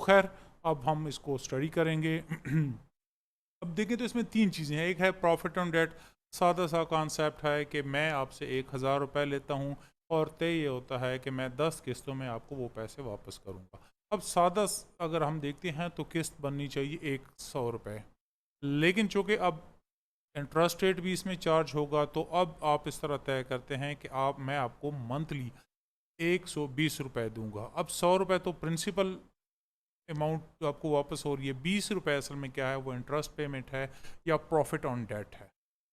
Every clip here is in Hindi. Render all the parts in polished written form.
खैर अब हम इसको स्टडी करेंगे। अब देखें तो इसमें तीन चीज़ें हैं। एक है प्रॉफिट ऑन डेट, सादा सा कॉन्सेप्ट है कि मैं आपसे 1,000 रुपये लेता हूँ और तय ये होता है कि मैं 10 किस्तों में आपको वो पैसे वापस करूँगा। अब अगर हम देखते हैं तो किस्त बननी चाहिए 100 रुपये, लेकिन चूँकि अब इंटरेस्ट रेट भी इसमें चार्ज होगा, तो अब आप इस तरह तय करते हैं कि मैं आपको मंथली 120 रुपये दूंगा। अब 100 रुपये तो प्रिंसिपल अमाउंट आपको वापस हो रही है, 20 रुपये असल में क्या है, वो इंटरेस्ट पेमेंट है या प्रॉफिट ऑन डेट है।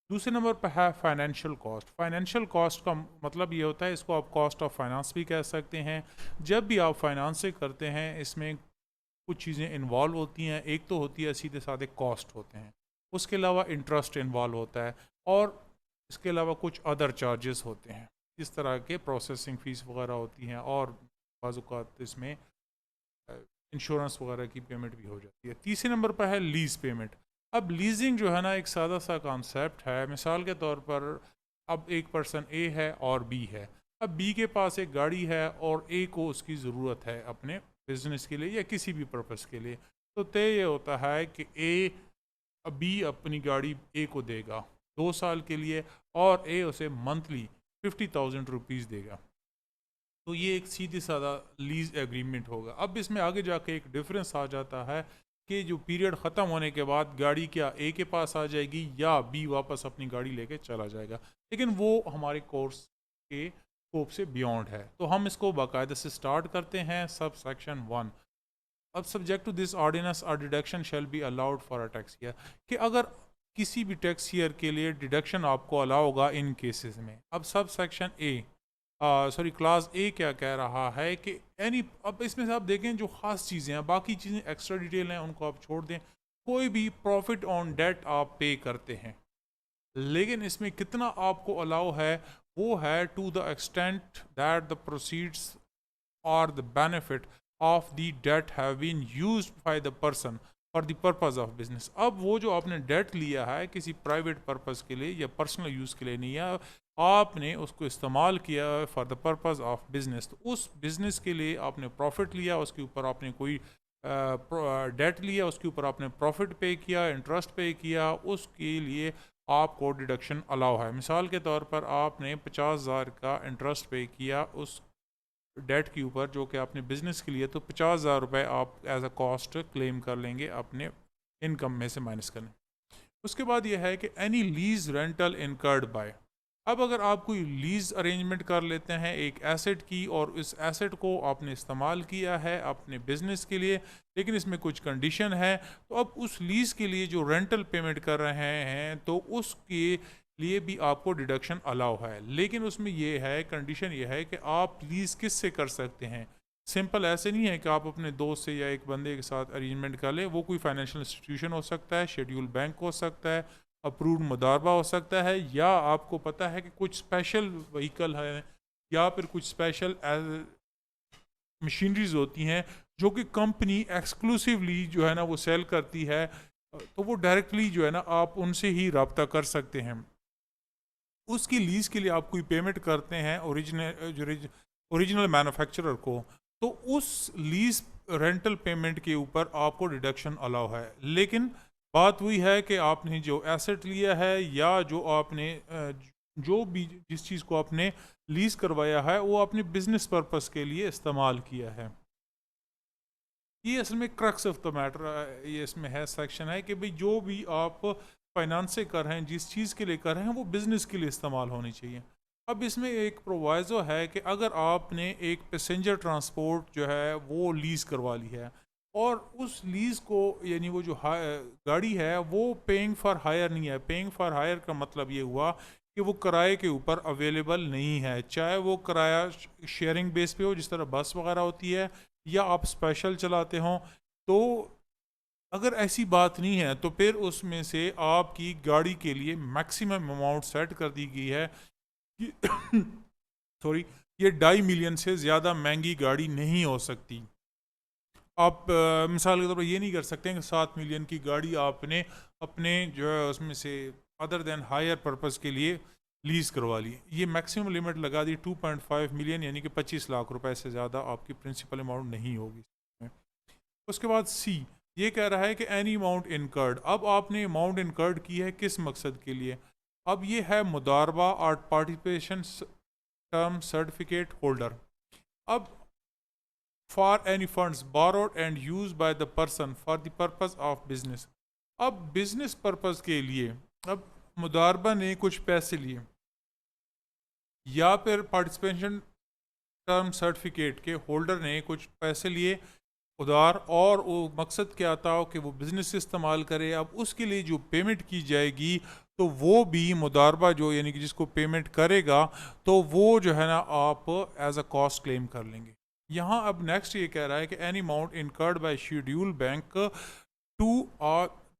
दूसरे नंबर पर है फाइनेंशियल कॉस्ट। फाइनेंशियल कॉस्ट का मतलब ये होता है, इसको आप कॉस्ट ऑफ फाइनेंस भी कह सकते हैं। जब भी आप फाइनेंस से करते हैं, इसमें कुछ चीज़ें इन्वॉल्व होती हैं। एक तो होती है सीधे साधे कॉस्ट होते हैं, उसके अलावा इंटरेस्ट इन्वॉल्व होता है, और इसके अलावा कुछ अदर चार्जेस होते हैं, इस तरह के प्रोसेसिंग फ़ीस वगैरह होती हैं, और बाज़ इसमें इंश्योरेंस वगैरह की पेमेंट भी हो जाती है। तीसरे नंबर पर है लीज़ पेमेंट। अब लीजिंग जो है ना, एक सादा सा कॉन्सेप्ट है। मिसाल के तौर पर अब एक पर्सन ए है और बी है। अब बी के पास एक गाड़ी है और ए को उसकी ज़रूरत है अपने बिजनेस के लिए या किसी भी पर्पस के लिए। तो तय ये होता है कि बी अपनी गाड़ी ए को देगा 2 साल के लिए, और ए उसे मंथली 50,000 रुपीज़ देगा। तो ये एक सीधी सादा लीज एग्रीमेंट होगा। अब इसमें आगे जाके एक डिफरेंस आ जाता है कि जो पीरियड ख़त्म होने के बाद गाड़ी क्या ए के पास आ जाएगी या बी वापस अपनी गाड़ी लेके चला जाएगा, लेकिन वो हमारे कोर्स के स्कोप से बियॉन्ड है। तो हम इसको बाकायदा से स्टार्ट करते हैं। Sub section 1। अब सब्जेक्ट टू दिस ऑर्डिनेंस और deduction shall be allowed for a tax year, कि अगर किसी भी टैक्स ईयर के लिए डिडक्शन आपको अलाउ होगा इन केसेस में। अब सब सेक्शन ए क्लास ए क्या कह रहा है कि अब इसमें से आप देखें जो ख़ास चीज़ें हैं, बाकी चीज़ें एक्स्ट्रा डिटेल हैं उनको आप छोड़ दें। कोई भी प्रॉफिट ऑन डेट आप पे करते हैं, लेकिन इसमें कितना आपको अलाउ है, वो है to the extent that the proceeds और the benefit of the debt have been used by the person for the purpose of business. अब वो जो आपने डेट लिया है किसी प्राइवेट पर्पज़ के लिए या पर्सनल यूज़ के लिए नहीं है, आपने उसको इस्तेमाल किया for the purpose of business, तो उस बिजनेस के लिए आपने प्रॉफिट लिया, उसके ऊपर आपने कोई डेट लिया, उसके ऊपर आपने प्रॉफिट पे किया, इंटरेस्ट पे किया, उसके लिए आपको डिडक्शन अलाउ है। मिसाल के तौर पर आपने 50,000 का इंटरेस्ट पे किया उस डेट के ऊपर जो कि आपने बिजनेस के लिए, तो 50,000 रुपये आप एज अ कॉस्ट क्लेम कर लेंगे अपने इनकम में से माइनस करने। उसके बाद यह है कि any lease rental incurred by. अब अगर आप कोई लीज अरेंजमेंट कर लेते हैं एक एसेट की, और इस एसेट को आपने इस्तेमाल किया है अपने बिजनेस के लिए, लेकिन इसमें कुछ कंडीशन है, तो अब उस लीज के लिए जो रेंटल पेमेंट कर रहे हैं, तो उसके लिए भी आपको डिडक्शन अलाउ है। लेकिन उसमें यह है, कंडीशन यह है कि आप लीज किस से कर सकते हैं। सिंपल ऐसे नहीं है कि आप अपने दोस्त से या एक बंदे के साथ अरेंजमेंट कर लें। वो कोई फाइनेंशियल इंस्टीट्यूशन हो सकता है, शेड्यूल बैंक हो सकता है, अप्रूव्ड मुदारबा हो सकता है, या आपको पता है कि कुछ स्पेशल व्हीकल है या फिर कुछ स्पेशल मशीनरीज होती हैं जो कि कंपनी एक्सक्लूसिवली जो है ना वो सेल करती है, तो वो डायरेक्टली जो है ना आप उनसे ही रब्ता कर सकते हैं। उसकी लीज के लिए आप कोई पेमेंट करते हैं ओरिजिनल मैन्युफैक्चरर को, तो उस लीज रेंटल पेमेंट के ऊपर आपको डिडक्शन अलाउ है। लेकिन बात वही है कि आपने जो एसेट लिया है या जो आपने जो भी जिस चीज़ को आपने लीज करवाया है वो अपने बिजनेस पर्पस के लिए इस्तेमाल किया है। ये असल में क्रक्स ऑफ द मैटर ये इसमें है सेक्शन है कि भाई जो भी आप फाइनेंस से कर रहे हैं, जिस चीज़ के लिए कर रहे हैं, वो बिज़नेस के लिए इस्तेमाल होनी चाहिए। अब इसमें एक प्रोवाइज़ो है कि अगर आपने एक पैसेंजर ट्रांसपोर्ट जो है वो लीज़ करवा ली है, और उस लीज़ को यानी वो जो गाड़ी है वो पेइंग फॉर हायर नहीं है। पेइंग फॉर हायर का मतलब ये हुआ कि वो किराए के ऊपर अवेलेबल नहीं है, चाहे वो किराया शेयरिंग बेस पे हो जिस तरह बस वगैरह होती है, या आप स्पेशल चलाते हों। तो अगर ऐसी बात नहीं है तो फिर उसमें से आपकी गाड़ी के लिए मैक्सिमम अमाउंट सेट कर दी गई है कि सॉरी, ये 2.5 मिलियन से ज़्यादा महंगी गाड़ी नहीं हो सकती। आप मिसाल के तौर पर ये नहीं कर सकते कि 7 मिलियन की गाड़ी आपने अपने जो है उसमें से अदर देन हायर पर्पज़ के लिए लीज़ करवा ली। ये मैक्सिमम लिमिट लगा दी 2.5 मिलियन, यानी कि 25 लाख रुपए से ज़्यादा आपकी प्रिंसिपल अमाउंट नहीं होगी। उसके बाद सी ये कह रहा है कि एनी अमाउंट इनकर्ड। अब आपने अमाउंट इनकर्ड की है किस मकसद के लिए? अब ये है मुदारबा और पार्टिसिपेशन टर्म सर्टिफिकेट होल्डर। अब for any funds borrowed and use by the person for the purpose of business. अब बिजनेस पर्पज के लिए अब मुदारबा ने कुछ पैसे लिए या फिर पार्टिसिपेशन टर्म सर्टिफिकेट के होल्डर ने कुछ पैसे लिए उधार, और वो मकसद क्या था कि वो बिज़नेस इस्तेमाल करे। अब उसके लिए जो पेमेंट की जाएगी तो वो भी मुदारबा जो यानी कि जिसको पेमेंट करेगा तो वो जो है ना आप एज अ कॉस्ट क्लेम कर लेंगे। यहाँ अब नेक्स्ट ये कह रहा है कि any amount incurred by scheduled bank to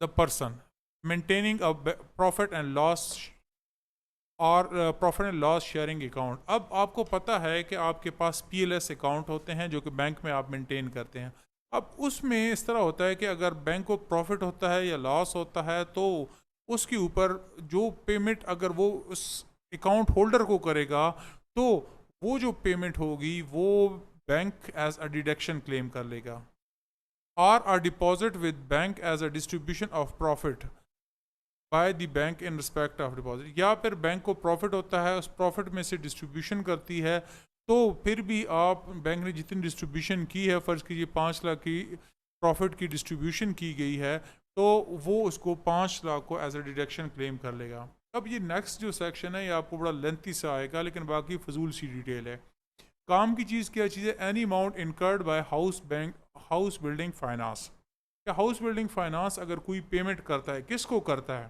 the person maintaining a profit and loss और profit and loss sharing account. अब आपको पता है कि आपके पास पीएलएस अकाउंट होते हैं जो कि बैंक में आप मेंटेन करते हैं। अब उसमें इस तरह होता है कि अगर बैंक को प्रॉफिट होता है या लॉस होता है तो उसके ऊपर जो पेमेंट अगर वो उस अकाउंट होल्डर को करेगा तो वो जो पेमेंट होगी वो bank as a deduction claim कर लेगा। Or deposit with bank as a distribution of profit by the bank in respect of deposit. या फिर बैंक को प्रॉफिट होता है उस प्रॉफिट में से डिस्ट्रीब्यूशन करती है तो फिर भी आप बैंक ने जितनी डिस्ट्रीब्यूशन की है, फ़र्ज़ कीजिए 5 लाख की प्रॉफिट की डिस्ट्रीब्यूशन की गई है तो वो उसको 5 लाख को एज ए डिडक्शन क्लेम कर लेगा। अब ये नेक्स्ट जो सेक्शन है ये आपको बड़ा लेंथी सा आएगा लेकिन बाकी फजूल सी डिटेल है। काम की चीज़ क्या चीज़ है? Any amount incurred bye house building finance. क्या हाउस बिल्डिंग फाइनेंस अगर कोई पेमेंट करता है, किसको करता है?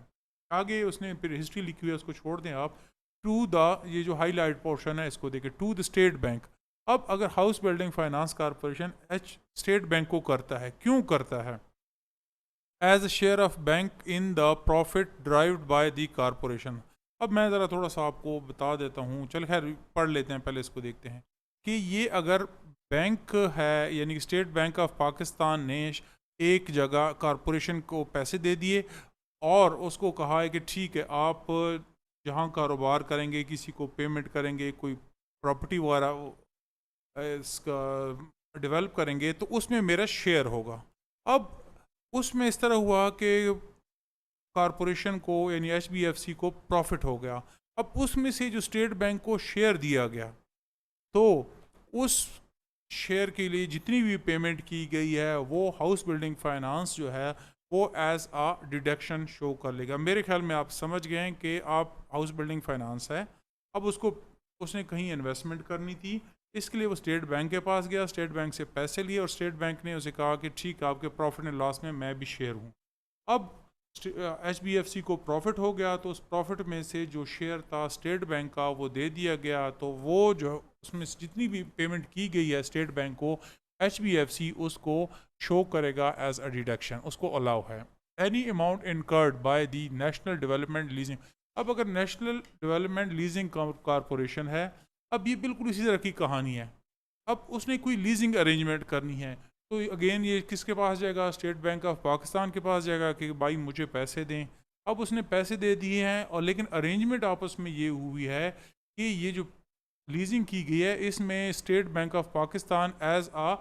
आगे उसने फिर हिस्ट्री लिखी हुई है, उसको छोड़ दें आप। टू द ये जो हाईलाइट पोर्शन है इसको देखिए, टू द स्टेट बैंक। अब अगर house building finance corporation state bank को करता है, क्यों करता है? As a share of bank in the profit derived by the corporation. अब मैं ज़रा थोड़ा सा आपको बता देता हूँ, चल खैर पढ़ लेते हैं, पहले इसको देखते हैं कि ये अगर बैंक है यानी कि स्टेट बैंक ऑफ पाकिस्तान ने एक जगह कॉरपोरेशन को पैसे दे दिए और उसको कहा है कि ठीक है आप जहाँ कारोबार करेंगे, किसी को पेमेंट करेंगे, कोई प्रॉपर्टी वगैरह इसका डेवलप करेंगे तो उसमें मेरा शेयर होगा। अब उसमें इस तरह हुआ कि कॉरपोरेशन को यानी एचबीएफसी को प्रॉफिट हो गया। अब उसमें से जो स्टेट बैंक को शेयर दिया गया तो उस शेयर के लिए जितनी भी पेमेंट की गई है वो हाउस बिल्डिंग फाइनेंस जो है वो एज आ डिडक्शन शो कर लेगा। मेरे ख्याल में आप समझ गए हैं कि आप हाउस बिल्डिंग फाइनेंस है, अब उसको उसने कहीं इन्वेस्टमेंट करनी थी, इसके लिए वो स्टेट बैंक के पास गया, स्टेट बैंक से पैसे लिए और स्टेट बैंक ने उसे कहा कि ठीक है आपके प्रॉफिट एंड लॉस में मैं भी शेयर हूँ। अब एचबीएफसी को प्रॉफिट हो गया तो उस प्रॉफिट में से जो शेयर था स्टेट बैंक का वो दे दिया गया, तो वो जो उसमें जितनी भी पेमेंट की गई है स्टेट बैंक को एचबीएफसी उसको शो करेगा एज अ डिडक्शन, उसको अलाउ है। Any amount incurred by the national development leasing. अब अगर नेशनल डेवलपमेंट लीजिंग कॉरपोरेशन है, अब ये बिल्कुल इसी तरह की कहानी है। अब उसने कोई लीजिंग अरेंजमेंट करनी है तो अगेन ये किसके पास जाएगा? स्टेट बैंक ऑफ पाकिस्तान के पास जाएगा कि भाई मुझे पैसे दें। अब उसने पैसे दे दिए हैं और लेकिन अरेंजमेंट आपस में ये हुई है कि ये जो लीजिंग की गई है इसमें state bank of Pakistan as a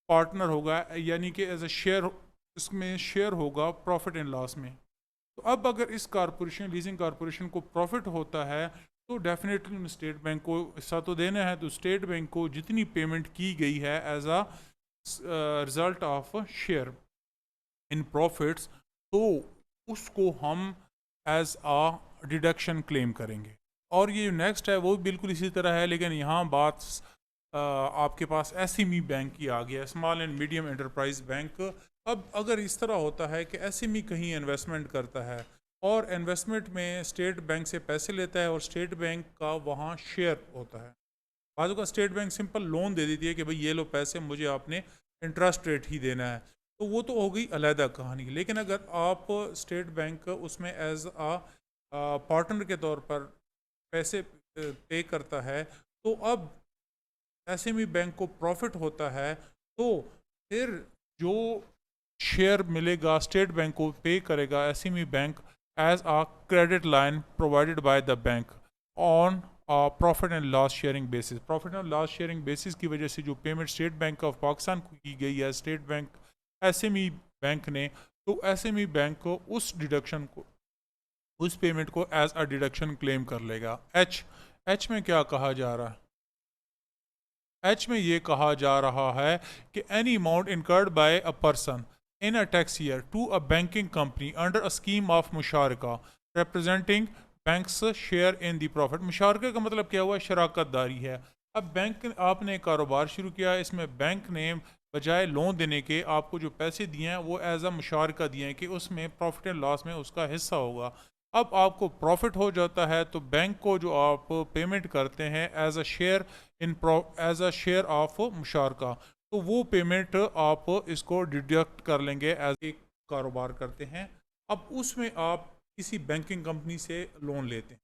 partner होगा, यानी कि एज अ शेयर इसमें शेयर होगा प्रॉफिट एंड लॉस में। तो अब अगर इस कॉरपोरेशन लीजिंग कॉरपोरेशन को प्रॉफिट होता है तो डेफिनेटली स्टेट बैंक को हिस्सा तो देना है, तो स्टेट बैंक को जितनी पेमेंट की गई है as a result of share in profits तो उसको हम एज आ डिडक्शन क्लेम करेंगे। और ये नेक्स्ट है वो बिल्कुल इसी तरह है लेकिन यहाँ बात आपके पास एसएमई बैंक की आ गया, small and medium enterprise bank. अब अगर इस तरह होता है कि एसएमई कहीं इन्वेस्टमेंट करता है और इन्वेस्टमेंट में स्टेट बैंक से पैसे लेता है और स्टेट बैंक का वहाँ शेयर होता है, बाजू का स्टेट बैंक सिंपल लोन दे देती है कि भाई ये लो पैसे, मुझे आपने इंटरेस्ट रेट ही देना है, तो वो तो हो गई अलहदा कहानी। लेकिन अगर आप स्टेट बैंक उसमें एज आ पार्टनर के तौर पर पैसे पे करता है तो अब एसएमई बैंक को प्रॉफिट होता है तो फिर जो शेयर मिलेगा स्टेट बैंक को पे करेगा SME bank as a credit line provided by the bank on profit and loss sharing basis. Profit and loss sharing basis की वजह से जो payment state bank of Pakistan को की गई है स्टेट बैंक एसएमई बैंक ने, तो एसएमई बैंक को उस डिडक्शन को, उस पेमेंट को एज अ डिडक्शन क्लेम कर लेगा। एच, एच में क्या कहा जा रहा है? एच में ये कहा जा रहा है कि any amount incurred by a person in a tax year to a banking company under a scheme of मुशारका representing banks share in the profit. मुशारका का मतलब क्या हुआ? शराकत दारी है। अब बैंक, आपने कारोबार शुरू किया, इसमें बैंक ने बजाय लोन देने के आपको जो पैसे दिए हैं वो एज अ मुशारका दिए हैं कि उसमें प्रॉफिट एंड लॉस में उसका हिस्सा होगा। अब आपको प्रॉफिट हो जाता है तो बैंक को जो आप पेमेंट करते हैं as a share in as a share of मुशारका, तो वो पेमेंट आप इसको डिडक्ट कर लेंगे एज एक कारोबार करते हैं। अब उसमें आप किसी बैंकिंग कंपनी से लोन लेते हैं,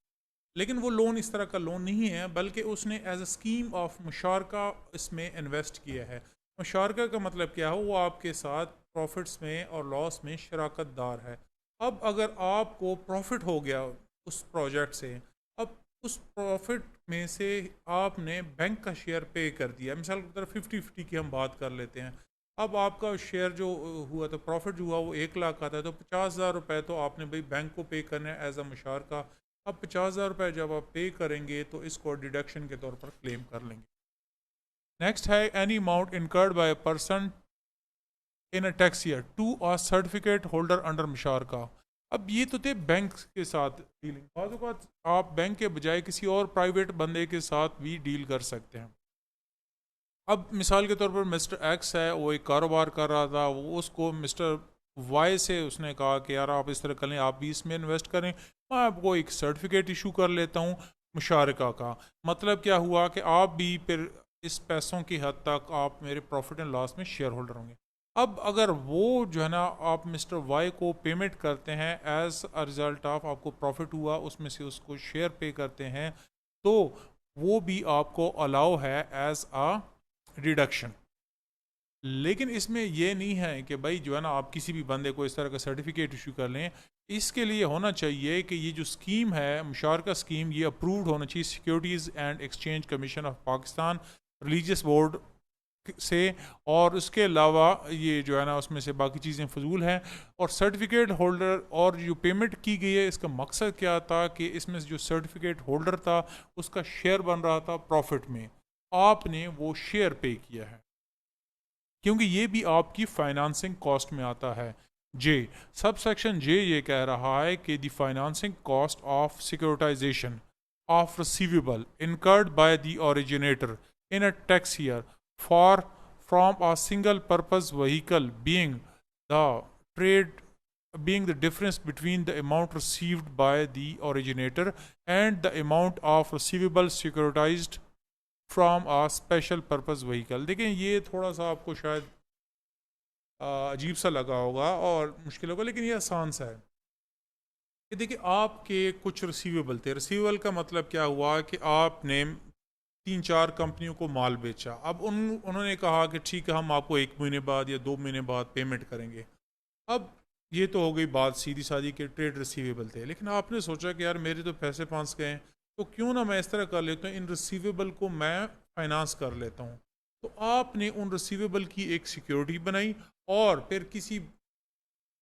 लेकिन वो लोन इस तरह का लोन नहीं है, बल्कि उसने एज अ स्कीम ऑफ मुशारका इसमें इन्वेस्ट किया है। मुशारका का मतलब क्या है? वो आपके साथ प्रॉफिट्स में और लॉस में शराकत दार है। अब अगर आपको प्रॉफिट हो गया उस प्रोजेक्ट से, अब उस प्रॉफिट में से आपने बैंक का शेयर पे कर दिया, मिसाल की तरह 50-50 की हम बात कर लेते हैं। अब आपका शेयर जो हुआ, तो प्रॉफिट जो हुआ वो 1 लाख का था, तो 50,000 रुपये तो आपने भाई बैंक को पे करने एज अ मुशारका। अब 50,000 रुपये जब आप पे करेंगे तो इसको डिडक्शन के तौर पर क्लेम कर लेंगे। नेक्स्ट है any amount incurred by a person in a tax year to a certificate holder under मुशारका। अब ये तो थे बैंक के साथ डीलिंग, बात आप बैंक के बजाय किसी और प्राइवेट बंदे के साथ भी डील कर सकते हैं। अब मिसाल के तौर पर मिस्टर एक्स है, वो एक कारोबार कर रहा था, वो उसको मिस्टर वाई से उसने कहा कि यार आप इस तरह करें, आप भी इसमें इन्वेस्ट करें, मैं आपको एक सर्टिफिकेट इशू कर लेता हूँ मुशारका का। मतलब क्या हुआ कि आप भी फिर इस पैसों की हद तक आप मेरे प्रॉफिट एंड लॉस में शेयर होल्डर होंगे। अब अगर वो जो है ना, आप मिस्टर वाई को पेमेंट करते हैं एज अ रिजल्ट ऑफ आपको प्रॉफिट हुआ उसमें से उसको शेयर पे करते हैं, तो वो भी आपको अलाउ है एज अ रिडक्शन। लेकिन इसमें यह नहीं है कि भाई जो है ना आप किसी भी बंदे को इस तरह का सर्टिफिकेट इशू कर लें। इसके लिए होना चाहिए कि ये जो स्कीम है मुशारका स्कीम, ये अप्रूव्ड होना चाहिए securities and exchange commission of Pakistan, religious board से। और उसके अलावा ये जो है ना उसमें से बाकी चीज़ें फजूल हैं। और सर्टिफिकेट होल्डर और जो पेमेंट की गई है, इसका मकसद क्या था कि इसमें से जो सर्टिफिकेट होल्डर था उसका शेयर बन रहा था प्रॉफिट में, आपने वो शेयर पे किया है, क्योंकि ये भी आपकी फाइनेंसिंग कॉस्ट में आता है। जे, सब सेक्शन जे ये कह रहा है कि the financing cost of securitization of receivable incurred by the originator in a tax year for from a single purpose vehicle being the trade, being the difference between the amount received by the originator and the amount of receivable securitized from a special purpose vehicle. देखें ये थोड़ा सा आपको शायद अजीब सा लगा होगा और मुश्किल होगा, लेकिन ये आसान सा है कि देखिए आपके कुछ रिसीवेबल थे। रिसीवेबल का मतलब क्या हुआ कि आपने 3-4 कंपनियों को माल बेचा। अब उन्होंने कहा कि ठीक है हम आपको 1 महीने बाद या 2 महीने बाद पेमेंट करेंगे। अब ये तो हो गई बात सीधी सादी के ट्रेड रिसीवेबल थे, लेकिन आपने सोचा कि यार मेरे तो पैसे फंस गए हैं, तो क्यों ना मैं इस तरह कर लेता हूँ, इन रिसीवेबल को मैं फाइनेंस कर लेता हूँ। तो आपने उन रिसीवेबल की एक सिक्योरिटी बनाई और फिर किसी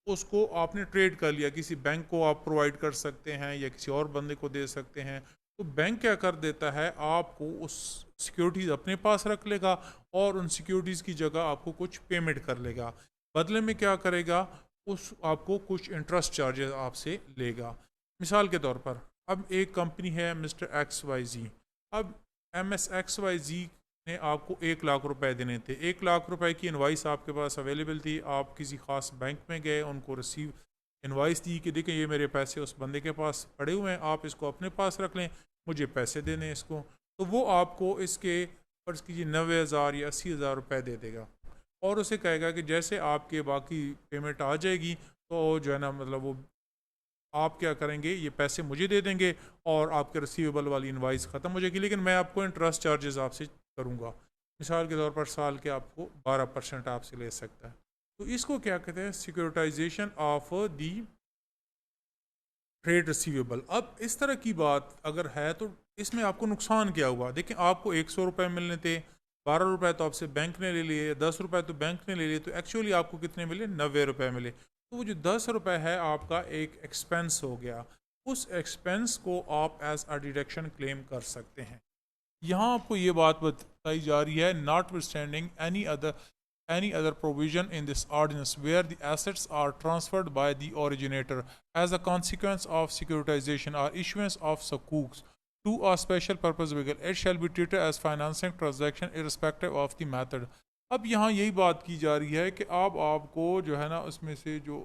उसको आपने ट्रेड कर लिया, किसी बैंक को आप प्रोवाइड कर सकते हैं या किसी और बंदे को दे सकते हैं। तो बैंक क्या कर देता है, आपको उस सिक्योरिटीज़ अपने पास रख लेगा और उन सिक्योरिटीज़ की जगह आपको कुछ पेमेंट कर लेगा। बदले में क्या करेगा, उस आपको कुछ इंटरेस्ट चार्जेस आपसे लेगा। मिसाल के तौर पर अब एक कंपनी है मिस्टर एक्स वाई जी। अब एम एस एक्स वाई जी ने आपको 1 लाख रुपए देने थे। 1 लाख रुपए की इनवाइस आपके पास अवेलेबल थी। आप किसी ख़ास बैंक में गए, उनको रिसीव इनवाइस दी कि देखिए ये मेरे पैसे उस बंदे के पास पड़े हुए हैं, आप इसको अपने पास रख लें, मुझे पैसे देने इसको। तो वो आपको इसके फ़र्ज़ कीजिए 90,000 या 80,000 रुपये दे देगा और उसे कहेगा कि जैसे आपके बाकी पेमेंट आ जाएगी तो जो है ना मतलब वो आप क्या करेंगे, ये पैसे मुझे दे देंगे और आपके रिसीवेबल वाली इनवाइस ख़त्म हो जाएगी, लेकिन मैं आपको इंटरेस्ट चार्जेस आपसे करूँगा। मिसाल के तौर पर साल के आपको 12% आपसे ले सकता है। तो इसको क्या कहते हैं, securitization of the trade receivable. अब इस तरह की बात अगर है तो इसमें आपको नुकसान क्या हुआ? देखिए आपको 100 रुपये मिलने थे, 12 रुपए तो आपसे बैंक ने ले लिए, 10 रुपए तो बैंक ने ले लिए, तो एक्चुअली आपको कितने मिले? 90 रुपए मिले। तो वो जो 10 रुपए है आपका एक एक्सपेंस हो गया, उस एक्सपेंस को आप एज अ डिडक्शन क्लेम कर सकते हैं। यहाँ आपको ये बात बताई जा रही है, not withstanding any other provision in this ordinance where the assets are transferred by the originator as a consequence of securitization or issuance of sukuks to a special purpose vehicle, it shall be treated as financing transaction irrespective of the method। अब यहाँ यही बात की जा रही है कि अब आपको जो है ना उसमें से जो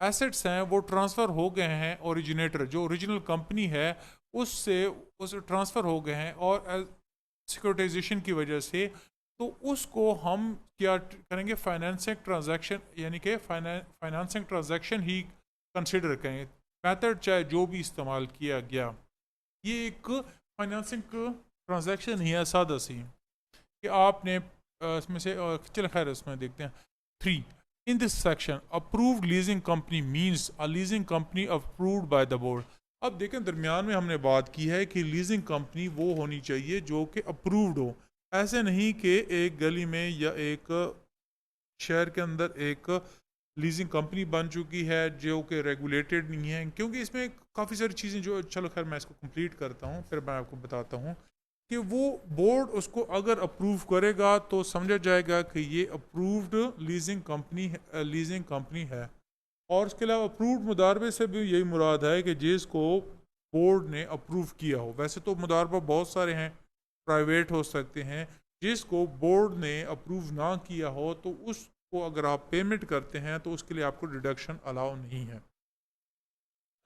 एसेट्स हैं वो ट्रांसफ़र हो गए हैं, ओरिजिनेटर जो ओरिजिनल कंपनी है उससे उस ट्रांसफ़र हो गए हैं, और सिक्योरिटाइजेशन की वजह से तो उसको हम क्या करेंगे? फाइनेंसिंग ट्रांजैक्शन, यानी कि फाइनेंसिंग ट्रांजैक्शन ही कंसिडर करें। मेथड चाहे जो भी इस्तेमाल किया गया, ये एक फाइनेंसिंग ट्रांजैक्शन ही है सादा सी, कि आपने इसमें से चल खैर इसमें देखते हैं 3 in this section approved leasing company means a leasing company approved by the board. अब देखें दरमियान में हमने बात की है कि लीजिंग कंपनी वो होनी चाहिए जो कि अप्रूव्ड हो, ऐसे नहीं कि एक गली में या एक शहर के अंदर एक लीजिंग कंपनी बन चुकी है जो कि रेगुलेटेड नहीं है, क्योंकि इसमें काफ़ी सारी चीज़ें जो, चलो खैर मैं इसको कंप्लीट करता हूँ फिर मैं आपको बताता हूँ कि वो बोर्ड उसको अगर अप्रूव करेगा तो समझा जाएगा कि ये अप्रूव्ड लीजिंग कंपनी है। और उसके अलावा अप्रूव्ड मुदारबे से भी यही मुराद है कि जिसको बोर्ड ने अप्रूव किया हो। वैसे तो मुदारबा बहुत सारे हैं, प्राइवेट हो सकते हैं, जिसको बोर्ड ने अप्रूव ना किया हो तो उसको अगर आप पेमेंट करते हैं तो उसके लिए आपको डिडक्शन अलाउ नहीं है।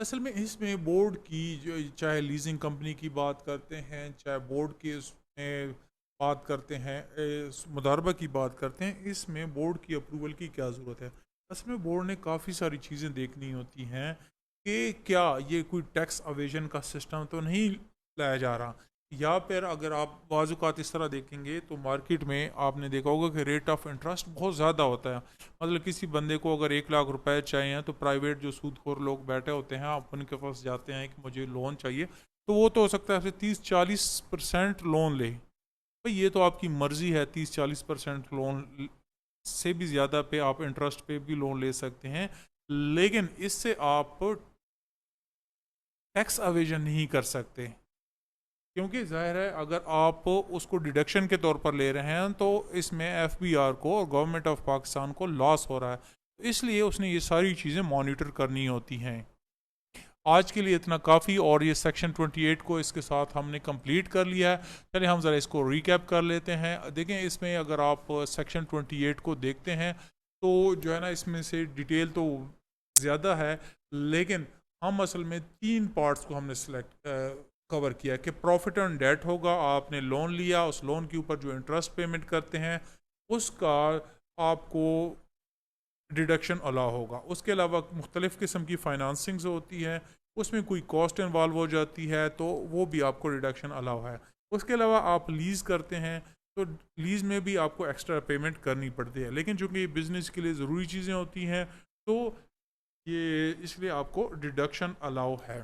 असल में इसमें बोर्ड की जो, चाहे लीजिंग कंपनी की बात करते हैं, चाहे बोर्ड की उसमें बात करते हैं, मुदारबा की बात करते हैं, इसमें बोर्ड की अप्रूवल की क्या ज़रूरत है? असल में बोर्ड ने काफ़ी सारी चीज़ें देखनी होती हैं कि क्या ये कोई टैक्स अवेजन का सिस्टम तो नहीं लाया जा रहा, या फिर अगर आप बाज़ात इस तरह देखेंगे तो मार्केट में आपने देखा होगा कि रेट ऑफ इंटरेस्ट बहुत ज़्यादा होता है। मतलब किसी बंदे को अगर 1 लाख रुपए चाहिए तो प्राइवेट जो सूदखोर लोग बैठे होते हैं आप उनके पास जाते हैं कि मुझे लोन चाहिए, तो वो तो हो सकता है 30-40% लोन ले। भाई ये तो आपकी मर्ज़ी है, 30-40% लोन से भी ज़्यादा पे आप इंटरेस्ट पे भी लोन ले सकते हैं, लेकिन इससे आप टैक्स अवेजन नहीं कर सकते, क्योंकि ज़ाहिर है अगर आप उसको डिडक्शन के तौर पर ले रहे हैं तो इसमें एफबीआर को और गवर्नमेंट ऑफ पाकिस्तान को लॉस हो रहा है, तो इसलिए उसने ये सारी चीज़ें मॉनिटर करनी होती हैं। आज के लिए इतना काफ़ी, और ये सेक्शन 28 को इसके साथ हमने कंप्लीट कर लिया है। चलिए हम ज़रा इसको रिकैप कर लेते हैं। देखें इसमें अगर आप सेक्शन 28 को देखते हैं तो जो है ना इसमें से डिटेल तो ज़्यादा है, लेकिन हम असल में 3 पार्ट्स को हमने सेलेक्ट कवर किया कि प्रॉफिट ऑन डेट होगा, आपने लोन लिया, उस लोन के ऊपर जो इंटरेस्ट पेमेंट करते हैं उसका आपको डिडक्शन अलाउ होगा। उसके अलावा मुख्तलिफ़ किस्म की फाइनेंसिंग्स होती है, उसमें कोई कॉस्ट इन्वॉल्व हो जाती है तो वो भी आपको डिडक्शन अलाउ है। उसके अलावा आप लीज़ करते हैं तो लीज़ में भी आपको एक्स्ट्रा पेमेंट करनी पड़ती है, लेकिन चूँकि ये बिज़नेस के लिए ज़रूरी चीज़ें होती हैं तो ये इसलिए आपको डिडक्शन अलाउ है।